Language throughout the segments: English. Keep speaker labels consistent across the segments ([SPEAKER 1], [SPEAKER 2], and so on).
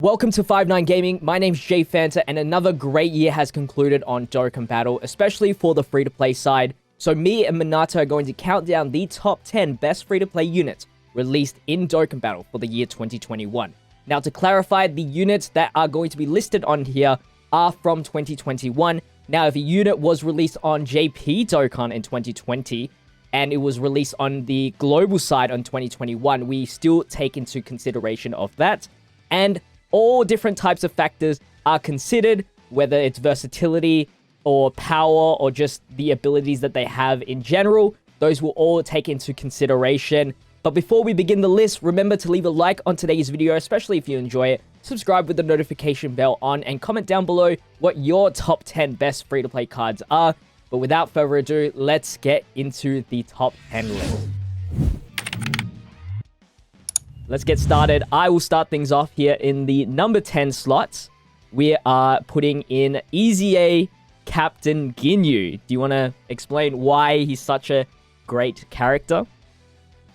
[SPEAKER 1] Welcome to 59 Gaming. My name's JPhanta, and another great year has concluded on Dokkan Battle, especially for the free-to-play side. So me and Minato are going to count down the top 10 best free-to-play units released in Dokkan Battle for the year 2021. Now, to clarify, the units that are going to be listed on here are from 2021. Now, if a unit was released on JP Dokkan in 2020, and it was released on the global side on 2021, we still take into consideration of that. And all different types of factors are considered, whether it's versatility or power or just the abilities that they have in general. Those will all take into consideration. But before we begin the list, remember to leave a like on today's video, especially if you enjoy it. Subscribe with the notification bell on and comment down below what your top 10 best free-to-play cards are. But without further ado, let's get into the top 10 list. Let's get started. I will start things off here in the number 10 slots. We are putting in EZA Captain Ginyu. Do you want to explain why he's such a great character?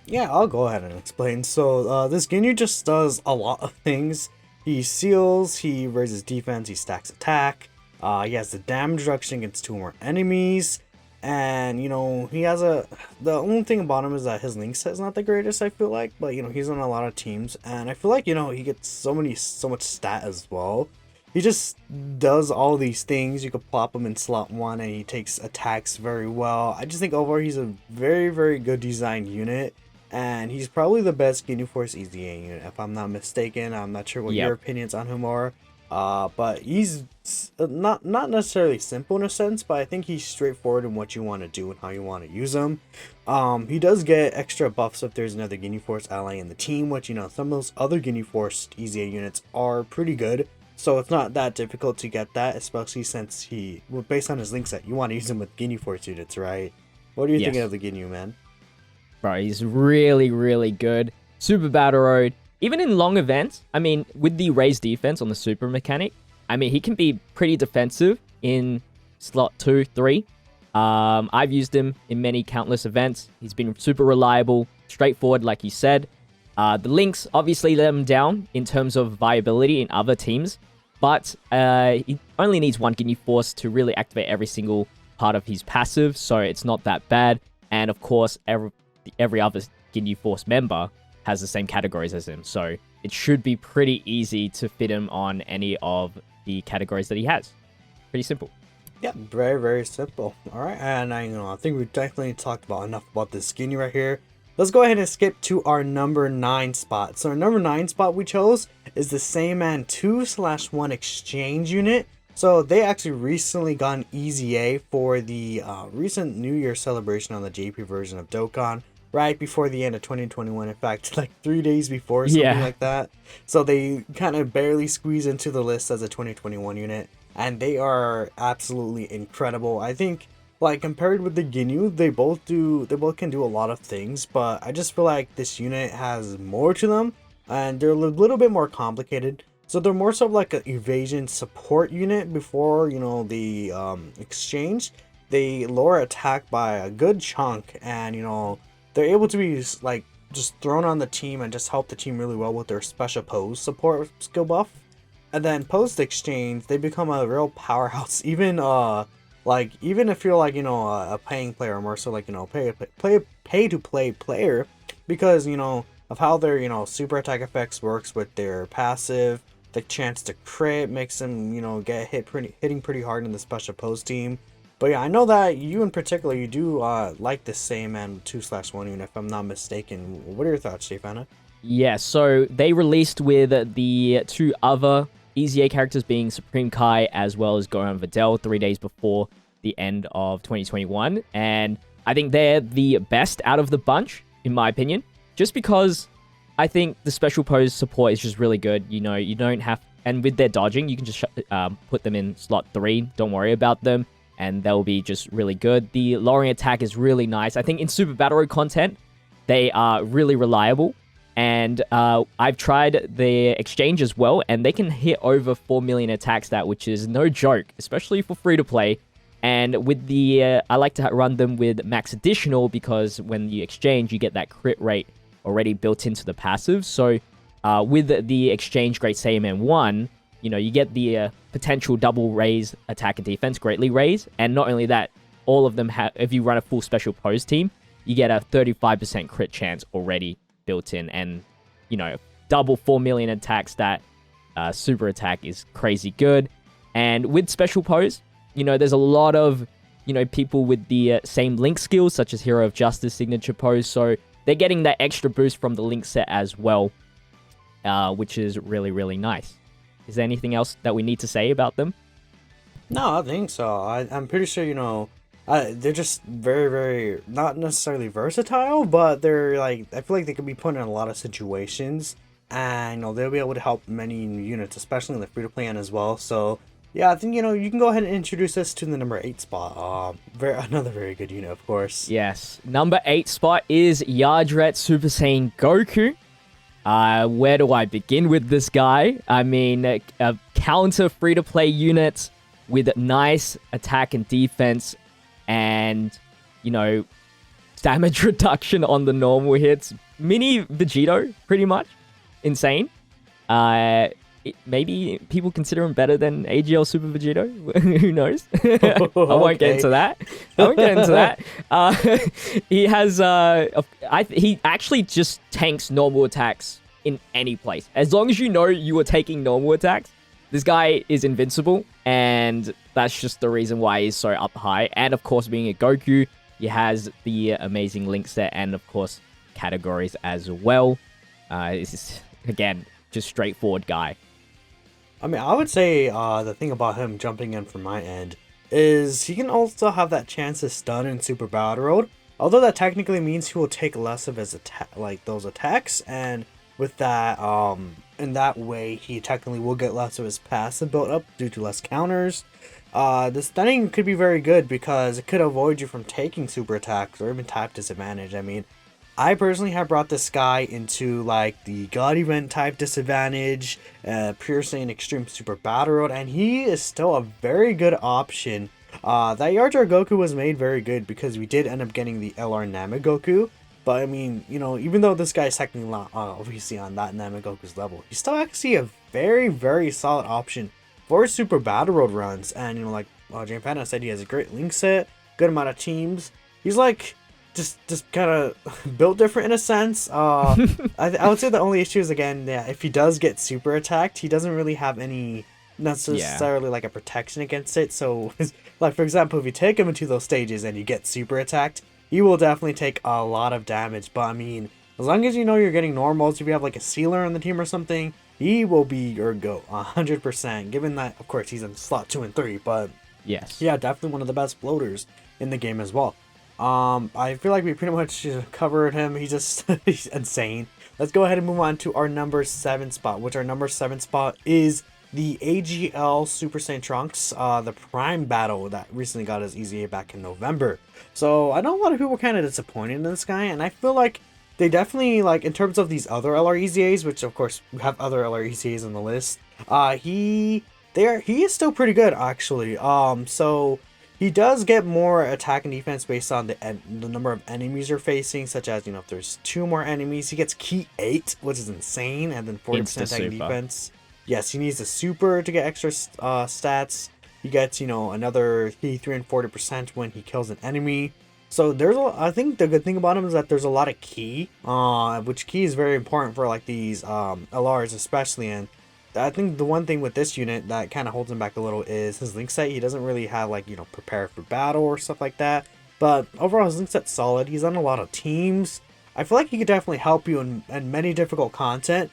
[SPEAKER 2] Yeah, I'll go ahead and explain. So, this Ginyu just does a lot of things. He seals, he raises defense, he stacks attack. He has the damage reduction against 2 or more enemies. And, you know, he has the only thing about him is that his link set is not the greatest, I feel like. But, you know, he's on a lot of teams. And I feel like, you know, he gets so much stat as well. He just does all these things. You could plop him in slot 1 and he takes attacks very well. I just think overall he's a very, very good designed unit. And he's probably the best Ginyu Force EZA unit, if I'm not mistaken. I'm not sure what your opinions on him are. But he's not necessarily simple in a sense, but I think he's straightforward in what you want to do and how you want to use him. He does get extra buffs if there's another Ginyu Force ally in the team, which, you know, some of those other Ginyu Force EZA units are pretty good. So it's not that difficult to get that, especially since based on his link set, you want to use him with Ginyu Force units, right? What are you thinking of the Ginyu, man?
[SPEAKER 1] Bro, he's really, really good. Super Battle Road. Even in long events, I mean, with the raised defense on the super mechanic, I mean, he can be pretty defensive in slot 2, 3. I've used him in many countless events. He's been super reliable, straightforward, like you said. The links obviously let him down in terms of viability in other teams, but he only needs one Ginyu Force to really activate every single part of his passive, so it's not that bad. And of course, every other Ginyu Force member has the same categories as him, so it should be pretty easy to fit him on any of the categories that he has. Pretty simple.
[SPEAKER 2] Yeah, very, very simple. All right, and I think we've definitely talked about enough about this Ginyu right here. Let's go ahead and skip to our number 9 spot. So our number 9 spot we chose is the Saiyaman 2/1 exchange unit. So they actually recently got an EZA for the recent New Year celebration on the JP version of Dokkan. Right before the end of 2021, in fact, like 3 days before, something like that. So they kind of barely squeeze into the list as a 2021 unit, and they are absolutely incredible. I think, like, compared with the Ginyu, they both can do a lot of things, but I just feel like this unit has more to them, and they're a little bit more complicated. So they're more so like an evasion support unit before, you know, the exchange. They lower attack by a good chunk, and, you know, they're able to be like just thrown on the team and just help the team really well with their special pose support skill buff. And then post exchange, they become a real powerhouse. Even even if you're like, you know, a paying player, more so like, you know, pay to play player, because, you know, of how their, you know, super attack effects works with their passive, the chance to crit makes them, you know, get hitting pretty hard in the special pose team. But yeah, I know that you in particular, you do like this Saiyaman 2/1 unit, if I'm not mistaken. What are your thoughts, JPhanta?
[SPEAKER 1] Yeah, so they released with the 2 other EZA characters being Supreme Kai as well as Gohan Videl 3 days before the end of 2021. And I think they're the best out of the bunch, in my opinion. Just because I think the special pose support is just really good. You know, you don't have... And with their dodging, you can just put them in slot 3. Don't worry about them, and they'll be just really good. The lowering attack is really nice. I think in Super Battle Road content, they are really reliable. And I've tried the exchange as well, and they can hit over 4 million attack stat, which is no joke, especially for free-to-play. And with the... I like to run them with max additional, because when you exchange, you get that crit rate already built into the passive. So with the Exchange Great Saiyaman 1, you know, you get the potential double raise attack and defense, greatly raise. And not only that, all of them have, if you run a full special pose team, you get a 35% crit chance already built in. And, you know, double 4 million attack stat, super attack is crazy good. And with special pose, you know, there's a lot of, you know, people with the same link skills, such as Hero of Justice signature pose. So they're getting that extra boost from the link set as well, which is really, really nice. Is there anything else that we need to say about them?
[SPEAKER 2] No, I think so. I'm pretty sure, you know, they're just very, very, not necessarily versatile, but they're like, I feel like they could be put in a lot of situations, and, you know, they'll be able to help many units, especially in the free-to-play end as well. So, yeah, I think, you know, you can go ahead and introduce us to the number 8 spot. Another very good unit, of course.
[SPEAKER 1] Yes. Number 8 spot is Yardred Super Saiyan Goku. Where do I begin with this guy? I mean, a counter free-to-play unit with nice attack and defense and, you know, damage reduction on the normal hits. Mini Vegito, pretty much. Insane. Maybe people consider him better than AGL Super Vegito. Who knows? I won't get into that. He has he actually just tanks normal attacks in any place. As long as you know you are taking normal attacks, this guy is invincible, and that's just the reason why he's so up high. And of course, being a Goku, he has the amazing link set and of course categories as well. This is again just straightforward guy.
[SPEAKER 2] I mean, I would say the thing about him jumping in from my end is he can also have that chance to stun in Super Battle Road. Although that technically means he will take less of his those attacks, and with that, in that way, he technically will get less of his passive built up due to less counters. The stunning could be very good because it could avoid you from taking super attacks or even type disadvantage. I mean, I personally have brought this guy into like the God Event type disadvantage, Pure Saiyan Extreme Super Battle Road, and he is still a very good option. That Yardred Goku was made very good because we did end up getting the LR Namek Goku. But I mean, you know, even though this guy's technically not obviously on that Namek Goku's level, he's still actually a very, very solid option for Super Battle Road runs. And, you know, like JPhanta said, he has a great link set, good amount of teams. He's like just kind of built different in a sense. I would say the only issue is, again, yeah, if he does get super attacked, he doesn't really have any necessarily like a protection against it. So, like, for example, if you take him into those stages and you get super attacked, he will definitely take a lot of damage. But I mean, as long as you know you're getting normals, if you have like a sealer on the team or something, he will be your GOAT 100%. Given that, of course, he's in slot 2 and 3, but
[SPEAKER 1] yes,
[SPEAKER 2] yeah, definitely one of the best floaters in the game as well. I feel like we pretty much covered him. He's just he's insane. Let's go ahead and move on to our number 7 spot, which our number 7 spot is the AGL Super Saiyan Trunks, the Prime Battle that recently got his EZA back in November. So I know a lot of people were kind of disappointed in this guy, and I feel like they definitely, like, in terms of these other LR EZAs, which of course we have other LR EZAs on the list, he is still pretty good actually. So he does get more attack and defense based on the number of enemies you're facing, such as, you know, if there's 2 more enemies, he gets Key 8, which is insane, and then 40% attack and defense. Yes, he needs a super to get extra stats. He gets, you know, another 3 and 40% when he kills an enemy. So I think the good thing about him is that there's a lot of key, which key is very important for like these LRs especially. And I think the one thing with this unit that kind of holds him back a little is his link set. He doesn't really have, like, you know, prepare for battle or stuff like that. But overall, his link set's solid. He's on a lot of teams. I feel like he could definitely help you in many difficult content.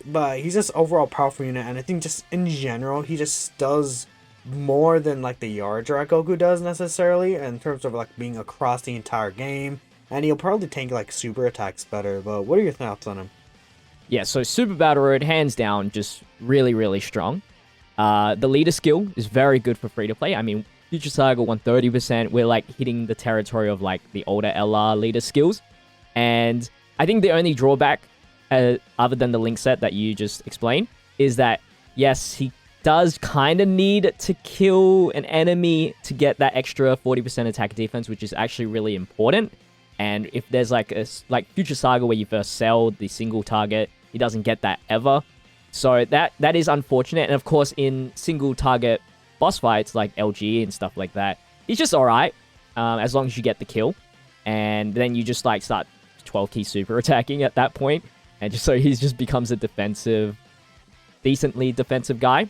[SPEAKER 2] But he's just overall powerful unit, and I think just in general, he just does more than like the Yardred Goku does necessarily in terms of like being across the entire game, and he'll probably tank like super attacks better. But what are your thoughts on him?
[SPEAKER 1] Yeah, so Super Battle Road, hands down, just really, really strong. The leader skill is very good for free-to-play. I mean, Future Saga 130%, we're like hitting the territory of like the older LR leader skills. And I think the only drawback, other than the link set that you just explained, is that, yes, he does kind of need to kill an enemy to get that extra 40% attack defense, which is actually really important. And if there's like Future Saga where you first sell the single target, he doesn't get that ever. So that is unfortunate. And of course, in single target boss fights like LG and stuff like that, he's just alright, as long as you get the kill. And then you just like start 12 key super attacking at that point. And just so he just becomes a decently defensive guy.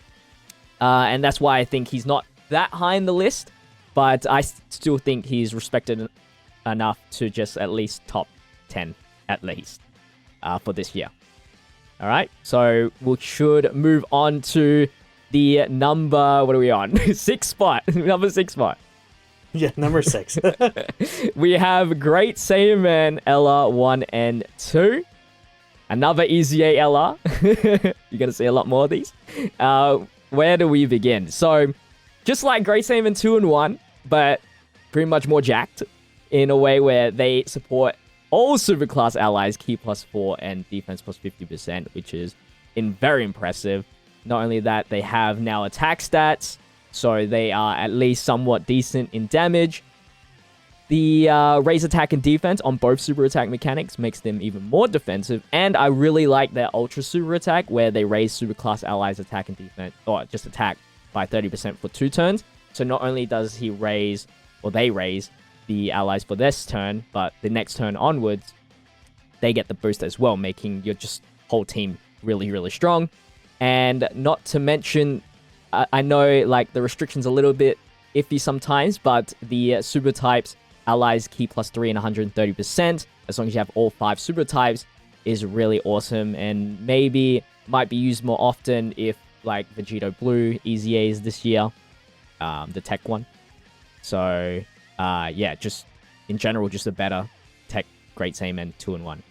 [SPEAKER 1] And that's why I think he's not that high in the list. But I still think he's respected enough to just at least top 10 at least for this year. All right, so we should move on to the number, what are we on? 6 spot. Number 6 spot.
[SPEAKER 2] Yeah, number 6.
[SPEAKER 1] We have Great Saiyaman LR 1 and 2. Another Easy A LR. You're going to see a lot more of these. Where do we begin? So, just like Great Saiyaman 2 and 1, but pretty much more jacked in a way where they support all superclass allies, key +4 and defense +50%, which is very impressive. Not only that, they have now attack stats, so they are at least somewhat decent in damage. The raise attack and defense on both super attack mechanics makes them even more defensive, and I really like their ultra super attack where they raise superclass allies attack and defense, or just attack by 30% for 2 turns. So not only does he raise, or they raise, the allies for this turn, but the next turn onwards, they get the boost as well, making your just whole team really, really strong. And not to mention, I know like the restrictions a little bit iffy sometimes, but the super types, allies key +3 and 130%, as long as you have all 5 super types, is really awesome, and maybe might be used more often if like Vegito Blue Easy A's this year, the tech one. So yeah, just in general, just a better tech Great Saiyaman 2 and 1.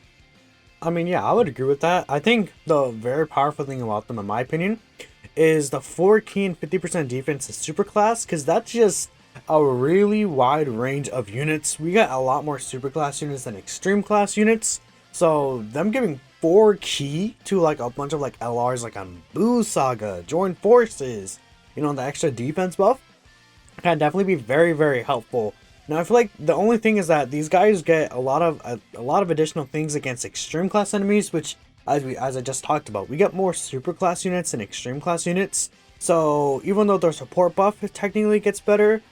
[SPEAKER 2] I mean, yeah, I would agree with that. I think the very powerful thing about them, in my opinion, is the 4 key and 50% defense is superclass, because that's just a really wide range of units. We got a lot more superclass units than extreme class units, so them giving 4 key to like a bunch of like LRs like on Boo Saga, Join Forces, you know, the extra defense buff can definitely be very, very helpful. Now I feel like the only thing is that these guys get a lot of additional things against extreme class enemies, which as I just talked about, we get more super class units and extreme class units. So even though their support buff technically gets better,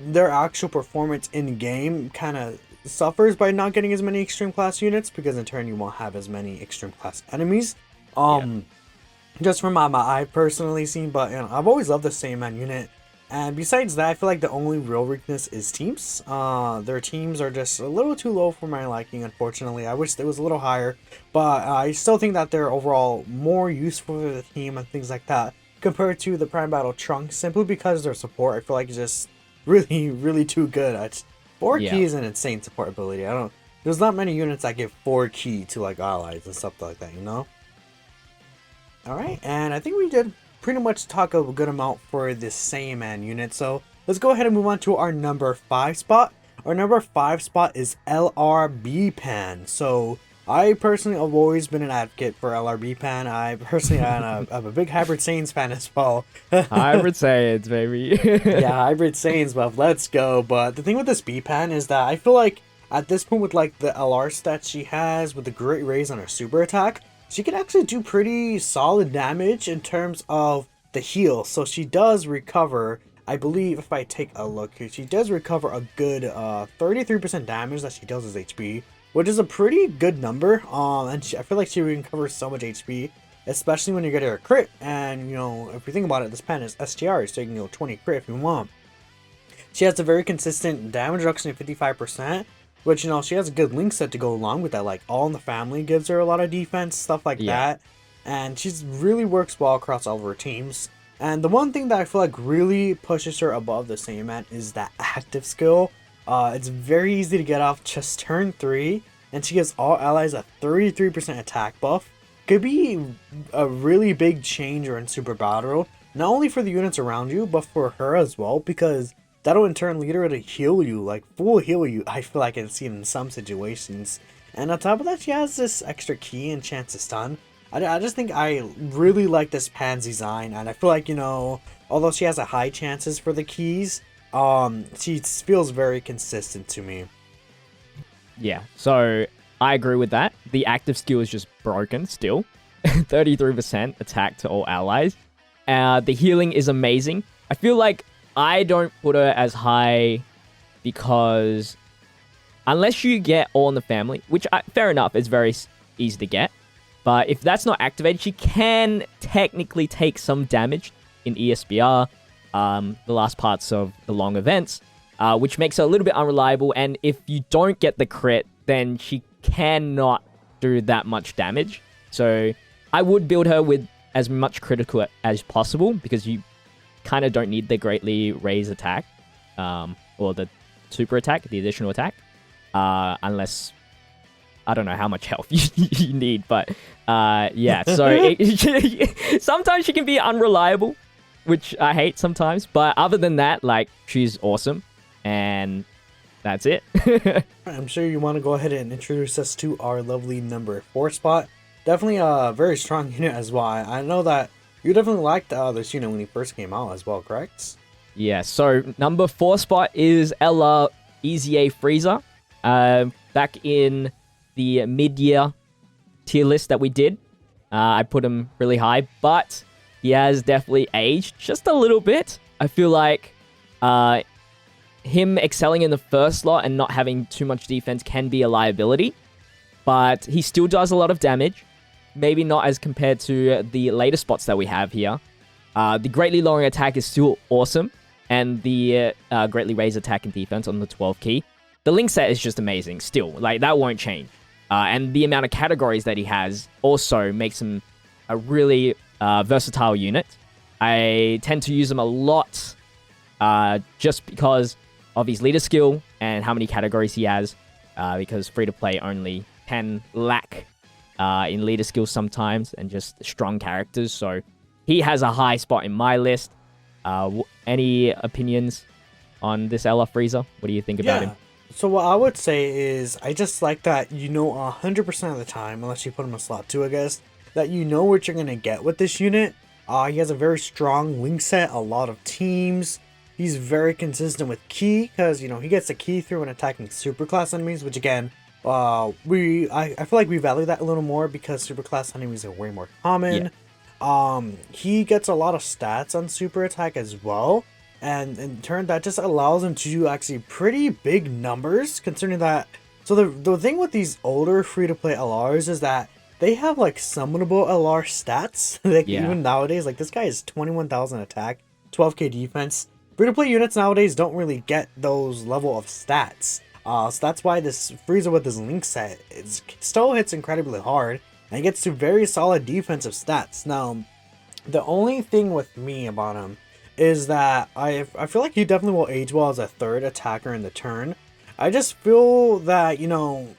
[SPEAKER 2] their actual performance in game kind of suffers by not getting as many extreme class units, because in turn you won't have as many extreme class enemies. Just from my eye personally seen, but you know, I've always loved the Saiyaman unit. And besides that, I feel like the only real weakness is teams. Their teams are just a little too low for my liking, unfortunately. I wish it was a little higher, but I still think that they're overall more useful for the team and things like that compared to the Prime Battle Trunks, simply because their support, I feel like, is just really, really too good. 4 key is an insane support ability. There's not many units that give 4 key to like allies and stuff like that, you know? Alright, and I think we did pretty much talk a good amount for this Saiyaman unit, so let's go ahead and move on to our number 5 spot. Our number 5 spot is LRB Pan. So I personally have always been an advocate for LRB Pan. I personally am a big Hybrid Saiyans fan as well.
[SPEAKER 1] Hybrid Saiyans, baby.
[SPEAKER 2] Yeah, Hybrid Saiyans buff, let's go. But the thing with this B Pan is that I feel like at this point, with like the LR stats she has, with the great raise on her super attack, she can actually do pretty solid damage in terms of the heal. So she does recover, I believe, if I take a look here, she does recover a good 33% damage that she does as HP, which is a pretty good number. And I feel like she recovers so much HP, especially when you get her a crit. And, you know, if you think about it, this pen is STR, so you can go 20 crit if you want. She has a very consistent damage reduction of 55%. Which, you know, she has a good link set to go along with that. Like, All in the Family gives her a lot of defense, stuff like that. And she really works well across all of her teams. And the one thing that I feel like really pushes her above the Saiyaman is that active skill. It's very easy to get off just turn 3. And she gives all allies a 33% attack buff. Could be a really big changer in Super Battle. Not only for the units around you, but for her as well. Because that'll in turn lead her to heal you, like full heal you. I feel like I've seen in some situations. And on top of that, she has this extra key and chance to stun. I just think I really like this Pan's design, and I feel like, you know, although she has a high chances for the keys, she feels very consistent to me.
[SPEAKER 1] Yeah, so I agree with that. The active skill is just broken still. 33% attack to all allies. The healing is amazing. I feel like I don't put her as high because unless you get All in the Family, which fair enough, is very easy to get. But if that's not activated, she can technically take some damage in ESBR, the last parts of the long events, which makes her a little bit unreliable. And if you don't get the crit, then she cannot do that much damage. So I would build her with as much critical as possible because you kind of don't need the greatly raised attack, or the super attack, the additional attack, unless I don't know how much health you need, but yeah. So sometimes she can be unreliable, which I hate sometimes. But other than that, like, she's awesome, and that's it.
[SPEAKER 2] I'm sure you want to go ahead and introduce us to our lovely number 4 spot. Definitely a very strong unit as well. I know that you definitely liked this unit when he first came out as well, correct?
[SPEAKER 1] Yeah, so number 4 spot is Ella EZA Frieza. Back in the mid-year tier list that we did, I put him really high, but he has definitely aged just a little bit. I feel like him excelling in the first slot and not having too much defense can be a liability, but he still does a lot of damage. Maybe not as compared to the later spots that we have here. The greatly lowering attack is still awesome, and the greatly raised attack and defense on the 12 key. The link set is just amazing still. Like, that won't change. And the amount of categories that he has also makes him a really versatile unit. I tend to use him a lot just because of his leader skill and how many categories he has, because free-to-play only can lack in leader skills sometimes and just strong characters. So he has a high spot in my list. Any opinions on this Ella Frieza? What do you think about him?
[SPEAKER 2] So what I would say is, I just like that, 100% of the time, unless you put him in slot 2, I guess, that you know what you're going to get with this unit. He has a very strong link set, a lot of teams. He's very consistent with ki, because, he gets the ki through when attacking superclass enemies, which again, I feel like we value that a little more because superclass enemies are way more common. Yeah. He gets a lot of stats on super attack as well. And in turn, that just allows him to do actually pretty big numbers, considering that. So the thing with these older free-to-play LRs is that they have like summonable LR stats. Even nowadays, like this guy is 21,000 attack, 12k defense. Free-to-play units nowadays don't really get those level of stats. So that's why this Frieza with his link set still hits incredibly hard and gets to very solid defensive stats. Now, the only thing with me about him is that I feel like he definitely will age well as a third attacker in the turn. I just feel that, in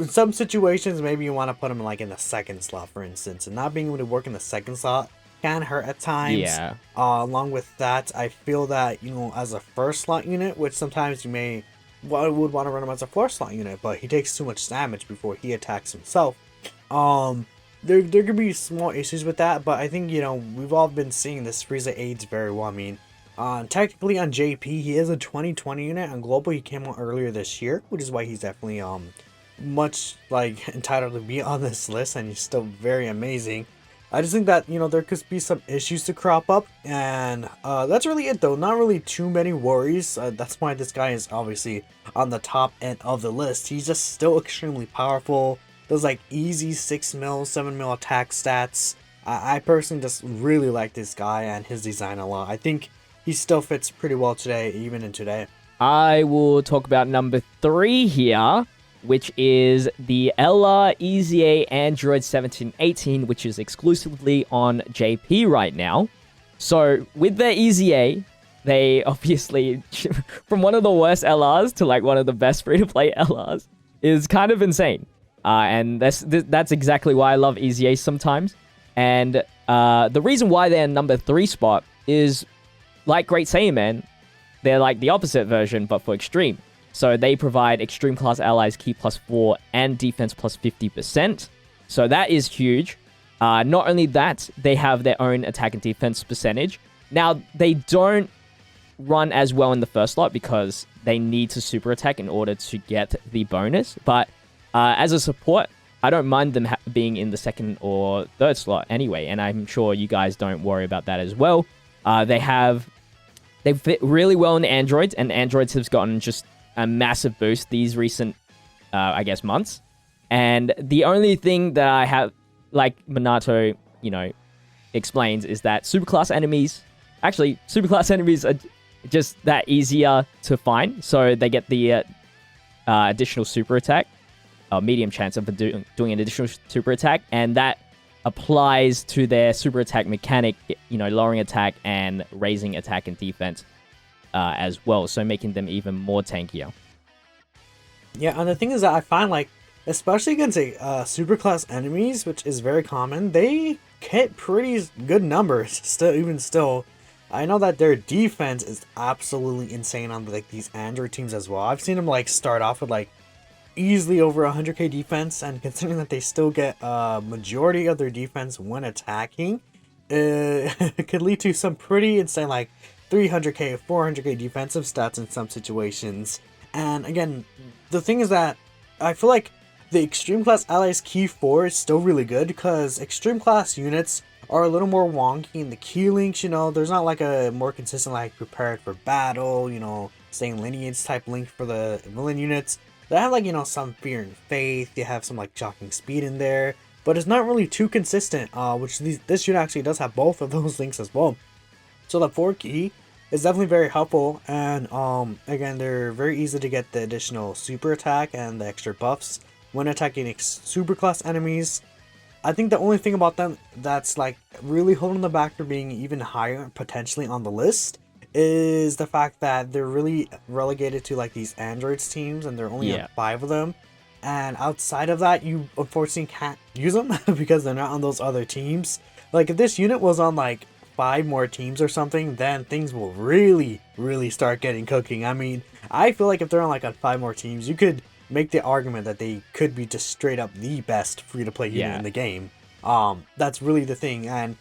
[SPEAKER 2] some situations, maybe you want to put him like in the second slot, for instance, and not being able to work in the second slot can hurt at times.
[SPEAKER 1] Yeah.
[SPEAKER 2] Along with that, I feel that, as a first slot unit, which sometimes you would want to run him as a 4th slot unit, but he takes too much damage before he attacks himself. There could be small issues with that, but I think, we've all been seeing this Frieza aids very well. I mean, technically on JP, he is a 2020 unit. On Global, he came out earlier this year, which is why he's definitely much, like, entitled to be on this list, and he's still very amazing. I just think that, there could be some issues to crop up, and that's really it, though. Not really too many worries. That's why this guy is obviously on the top end of the list. He's just still extremely powerful. Those like easy 6 mil, 7 mil attack stats. I personally just really like this guy and his design a lot. I think he still fits pretty well today, even in today.
[SPEAKER 1] I will talk about number 3 here, which is the Ella EZA Android 1718, which is exclusively on JP right now. So with their EZA, they obviously, from one of the worst LRs to like one of the best free-to-play LRs, is kind of insane. And that's exactly why I love EZA sometimes. And the reason why they're number 3 spot is, like Great Saiyaman, they're like the opposite version, but for extreme. So they provide extreme class allies ki +4 and defense +50%. So that is huge. Not only that, they have their own attack and defense percentage. Now, they don't run as well in the first slot because they need to super attack in order to get the bonus. But As a support, I don't mind them being in the second or third slot anyway, and I'm sure you guys don't worry about that as well. They fit really well in androids, and androids have gotten just a massive boost these recent, I guess, months. And the only thing that I have, like Minato, explains, is that superclass enemies are just that easier to find, so they get the additional super attack, medium chance of doing an additional super attack, and that applies to their super attack mechanic, lowering attack and raising attack and defense as well, so making them even more tankier.
[SPEAKER 2] Yeah, and the thing is that I find, like, especially against superclass enemies, which is very common, they hit pretty good numbers. Still, I know that their defense is absolutely insane on like these android teams as well. I've seen them like start off with like easily over 100k defense, and considering that they still get a majority of their defense when attacking, it could lead to some pretty insane like 300k, 400k defensive stats in some situations. And again, the thing is that I feel like the extreme class allies key 4 is still really good, because extreme class units are a little more wonky in the key links. There's not like a more consistent like prepared for battle, staying lineage type link for the villain units. They have like, some fear and faith, they have some like shocking speed in there, but it's not really too consistent, which this unit actually does have both of those links as well. So the 4 key is definitely very helpful, and again, they're very easy to get the additional super attack and the extra buffs when attacking super class enemies. I think the only thing about them that's like really holding them back from being even higher potentially on the list is the fact that they're really relegated to like these androids teams, and they're only on 5 of them, and outside of that you unfortunately can't use them because they're not on those other teams. Like if this unit was on like 5 more teams or something, then things will really start getting cooking. I mean, I feel like if they're on 5 more teams, you could make the argument that they could be just straight up the best free-to-play unit in the game. That's really the thing, and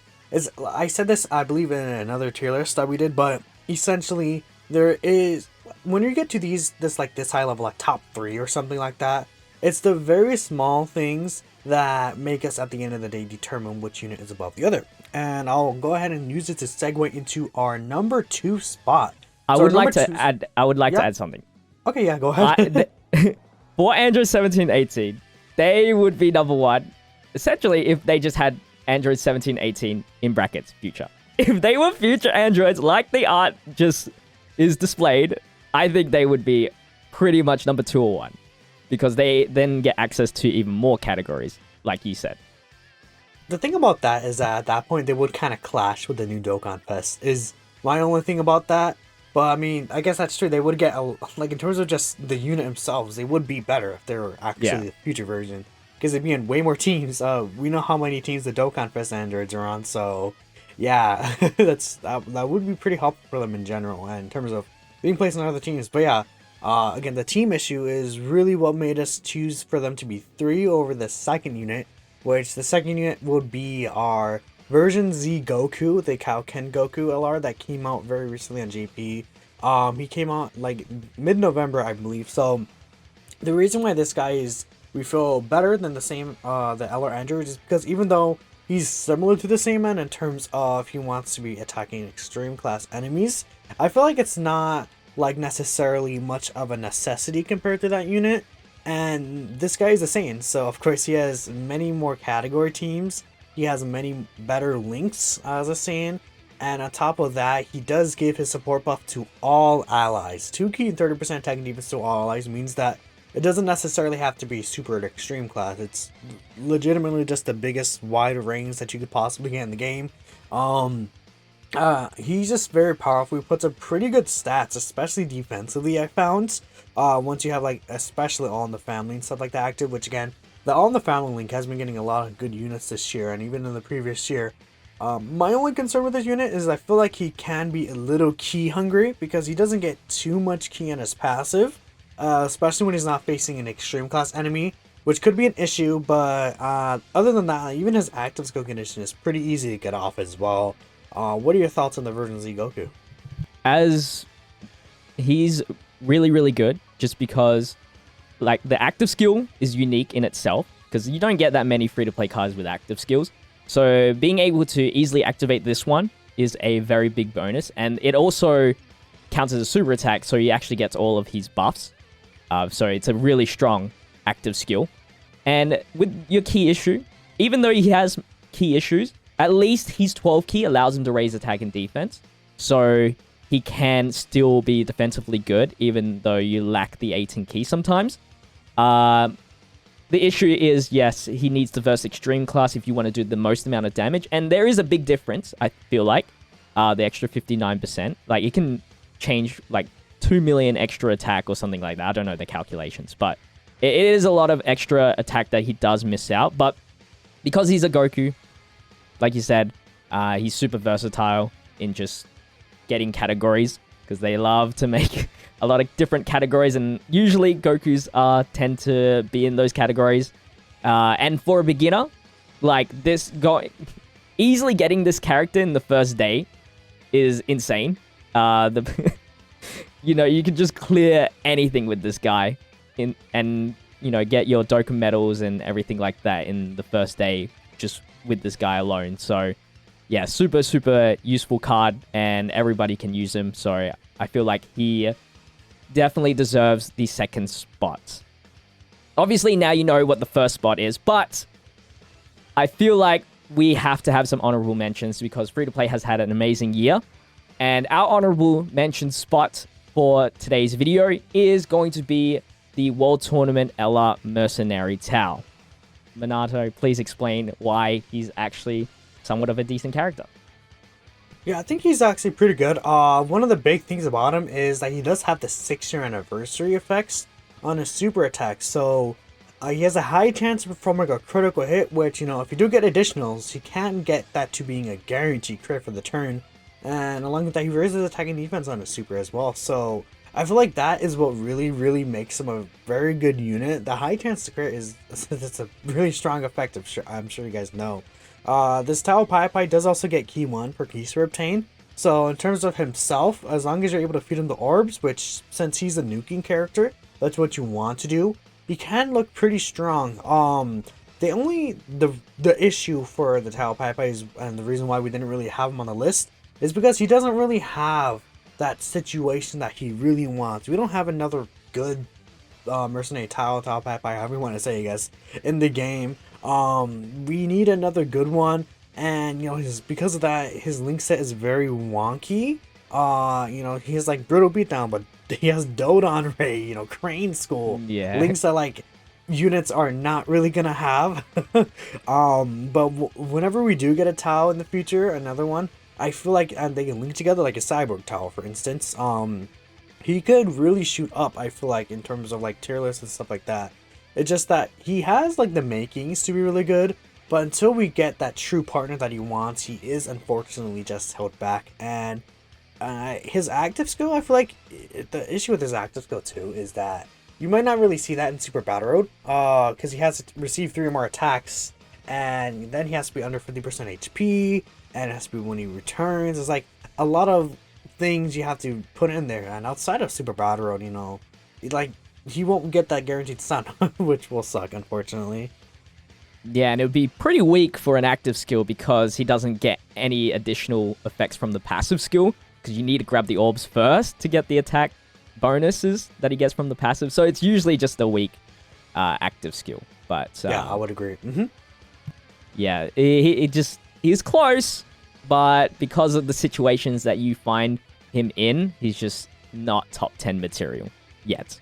[SPEAKER 2] I said this, I believe, in another tier list that we did, but essentially there is, when you get to this high level, like top 3 or something like that, it's the very small things that make us at the end of the day determine which unit is above the other. And I'll go ahead and use it to segue into our number 2 spot.
[SPEAKER 1] I would like to add something.
[SPEAKER 2] Okay, yeah, go ahead.
[SPEAKER 1] For Android 17, 18, they would be number 1, essentially, if they just had Android 17, 18 in brackets, future. If they were future androids, like the art just is displayed, I think they would be pretty much number 2 or 1. Because they then get access to even more categories, like you said.
[SPEAKER 2] The thing about that is that at that point, they would kind of clash with the new Dokkan Fest, is my only thing about that. But I mean, I guess that's true. They would get, in terms of just the unit themselves, they would be better if they were actually the future version. Because they'd be in way more teams. We know how many teams the Dokkan Fest androids are on, so yeah, that would be pretty helpful for them in general, and in terms of being placed on other teams. But yeah, again, the team issue is really what made us choose for them to be 3 over the second unit, which the second unit would be our Version Z Goku, the Kaioken Goku LR that came out very recently on JP. He came out like mid-November, I believe. So the reason why this guy we feel better than the LR android is because even though he's similar to the same man in terms of he wants to be attacking extreme class enemies, I feel like it's not like necessarily much of a necessity compared to that unit. And this guy is a Saiyan, so of course he has many more category teams. He has many better links as a Saiyan, and on top of that, he does give his support buff to all allies. 2 key and 30% attack and defense to all allies means that it doesn't necessarily have to be super extreme class. It's legitimately just the biggest wide range that you could possibly get in the game. He's just very powerful. He puts up pretty good stats, especially defensively, I found. Once you have especially All in the Family and stuff like that active, which again, the All in the Family link has been getting a lot of good units this year, and even in the previous year. My only concern with this unit is I feel like he can be a little key hungry, because he doesn't get too much key in his passive, especially when he's not facing an extreme class enemy, which could be an issue, but other than that, even his active skill condition is pretty easy to get off as well. What are your thoughts on the Version Z Goku?
[SPEAKER 1] As he's really good, just because like the active skill is unique in itself because you don't get that many free-to-play cards with active skills. So being able to easily activate this one is a very big bonus, and it also counts as a super attack, so he actually gets all of his buffs. So it's a really strong active skill. And with your key issue, even though he has key issues, at least his 12 key allows him to raise attack and defense. So he can still be defensively good, even though you lack the 18 key sometimes. The issue is, yes, he needs the Verse Extreme class if you want to do the most amount of damage. And there is a big difference, I feel like, the extra 59%. Like, it can change, like, 2 million extra attack or something like that. I don't know the calculations, but it is a lot of extra attack that he does miss out. But because he's a Goku, like you said, he's super versatile in just getting categories, because they love to make a lot of different categories, and usually Gokus tend to be in those categories. And for a beginner, like this, easily getting this character in the first day is insane. You know, you can just clear anything with this guy, and you know, get your Dokkan medals and everything like that in the first day just with this guy alone. So yeah, super, super useful card, and everybody can use him. So I feel like he definitely deserves the second spot. Obviously, now you know what the first spot is, but I feel like we have to have some honorable mentions because Free-to-Play has had an amazing year. And our honorable mention spot for today's video is going to be the World Tournament Ella Mercenary Tau. Minato, please explain why he's actually somewhat of a decent character.
[SPEAKER 2] Yeah, I think he's actually pretty good. One of the big things about him is that he does have the 6-year anniversary effects on his super attack. So he has a high chance of performing a critical hit, which, you know, if you do get additionals, he can get that to being a guaranteed crit for the turn. And along with that, he raises attack and defense on his super as well. So I feel like that is what really, really makes him a very good unit. The high chance to crit is it's a really strong effect, I'm sure you guys know. This Tau Pai Pai does also get key 1 per key for obtain. So in terms of himself, as long as you're able to feed him the orbs, which since he's a nuking character, that's what you want to do, he can look pretty strong. The issue for the Tau Pai Pai is, and the reason why we didn't really have him on the list, is because he doesn't really have that situation that he really wants. We don't have another good mercenary Tau Pai Pai, however you want to say, I guess, in the game. We need another good one, and you know, because of that, his link set is very wonky. You know, he has like brutal beatdown, but he has Dodon Ray, you know, Crane School, links that like units are not really gonna have. But whenever we do get a Tau in the future, another one, I feel like they can link together, like a Cyborg Tau, for instance. He could really shoot up, I feel like, in terms of like tier lists and stuff like that. It's just that he has like the makings to be really good, but until we get that true partner that he wants, he is unfortunately just held back. And his active skill, I feel like the issue with his active skill too is that you might not really see that in Super Battle Road, because he has to receive 3 or more attacks, and then he has to be under 50% HP, and it has to be when he returns. It's like a lot of things you have to put in there, and outside of Super Battle Road, you know, like, he won't get that guaranteed stun, which will suck, unfortunately.
[SPEAKER 1] Yeah, and it would be pretty weak for an active skill because he doesn't get any additional effects from the passive skill, because you need to grab the orbs first to get the attack bonuses that he gets from the passive. So it's usually just a weak active skill. But
[SPEAKER 2] yeah, I would agree.
[SPEAKER 1] Yeah, he's close, but because of the situations that you find him in, he's just not top 10 material yet.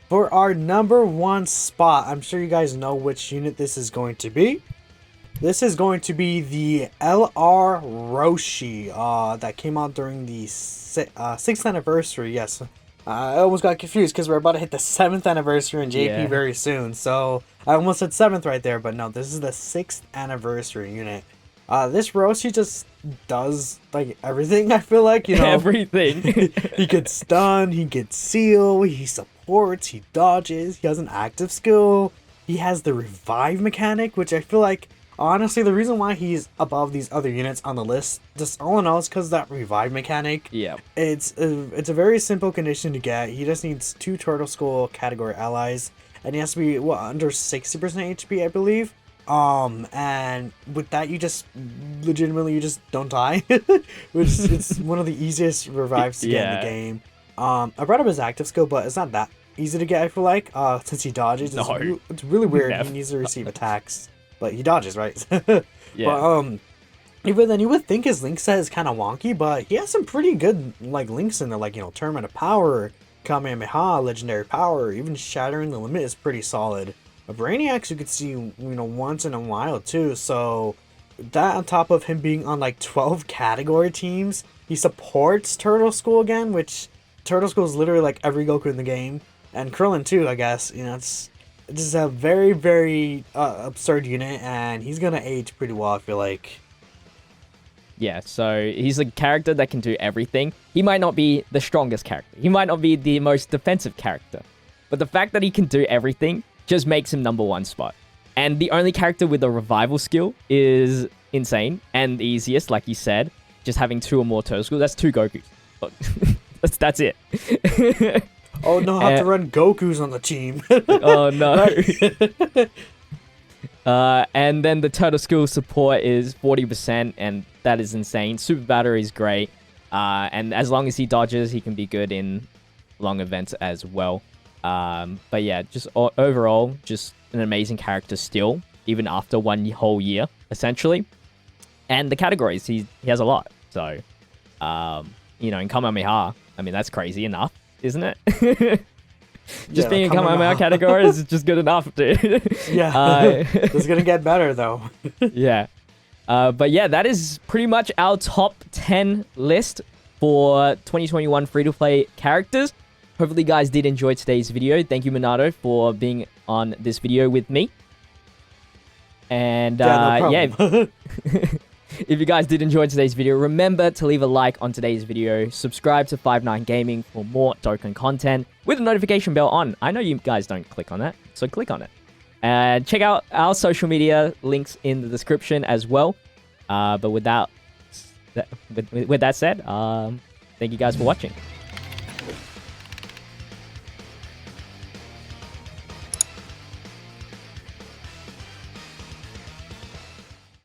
[SPEAKER 2] For our number 1 spot, I'm sure you guys know which unit this is going to be. This is going to be the LR Roshi that came out during the 6th anniversary. Yes, I almost got confused because we're about to hit the 7th anniversary in JP very soon. So I almost said 7th right there, but no, this is the 6th anniversary unit. This Roshi just does like everything, I feel like, you know.
[SPEAKER 1] Everything.
[SPEAKER 2] He gets stun, he gets seal, he supports, he dodges, he has an active skill, he has the revive mechanic, which I feel like, honestly, the reason why he's above these other units on the list, just all in all, is because of that revive mechanic.
[SPEAKER 1] Yeah.
[SPEAKER 2] It's a very simple condition to get. He just needs 2 Turtle School category allies, and he has to be under 60% HP, I believe. And with that, you just legitimately you just don't die, which it's one of the easiest revives to get in the game. I brought up his active skill, but it's not that easy to get, I feel like, since he dodges. It's really weird. He needs to receive attacks, but he dodges, right? But even then, you would think his link set is kind of wonky, but he has some pretty good like links in there, like, you know, Tournament of Power, Kamehameha, Legendary Power, even Shattering the Limit is pretty solid. Brainiacs you could see, you know, once in a while too, so that on top of him being on like 12 category teams, he supports Turtle School again, which Turtle School is literally like every Goku in the game, and Krillin too, I guess. You know, it's just a very, very absurd unit, and he's gonna age pretty well, I feel like.
[SPEAKER 1] Yeah, so he's a character that can do everything. He might not be the strongest character. He might not be the most defensive character. But the fact that he can do everything just makes him #1 spot. And the only character with a revival skill is insane. And the easiest, like you said, just having 2 or more Turtle School. That's 2 Gokus. That's it.
[SPEAKER 2] Oh no, I have to run Gokus on the team.
[SPEAKER 1] Oh no. And then the Turtle School support is 40%, and that is insane. Super Battery is great. And as long as he dodges, he can be good in long events as well. But yeah, just overall, just an amazing character still, even after 1 whole year, essentially. And the categories, he has a lot. So, you know, in Kamehameha, I mean, that's crazy enough, isn't it? Just being in Kamehameha category is just good enough, dude.
[SPEAKER 2] Yeah, it's gonna get better, though.
[SPEAKER 1] Yeah. But yeah, that is pretty much our top 10 list for 2021 free-to-play characters. Hopefully you guys did enjoy today's video. Thank you, Minato, for being on this video with me. And yeah, if you guys did enjoy today's video, remember to leave a like on today's video. Subscribe to 59 Gaming for more Dokkan content with the notification bell on. I know you guys don't click on that, so click on it. And check out our social media links in the description as well. But with that said, thank you guys for watching.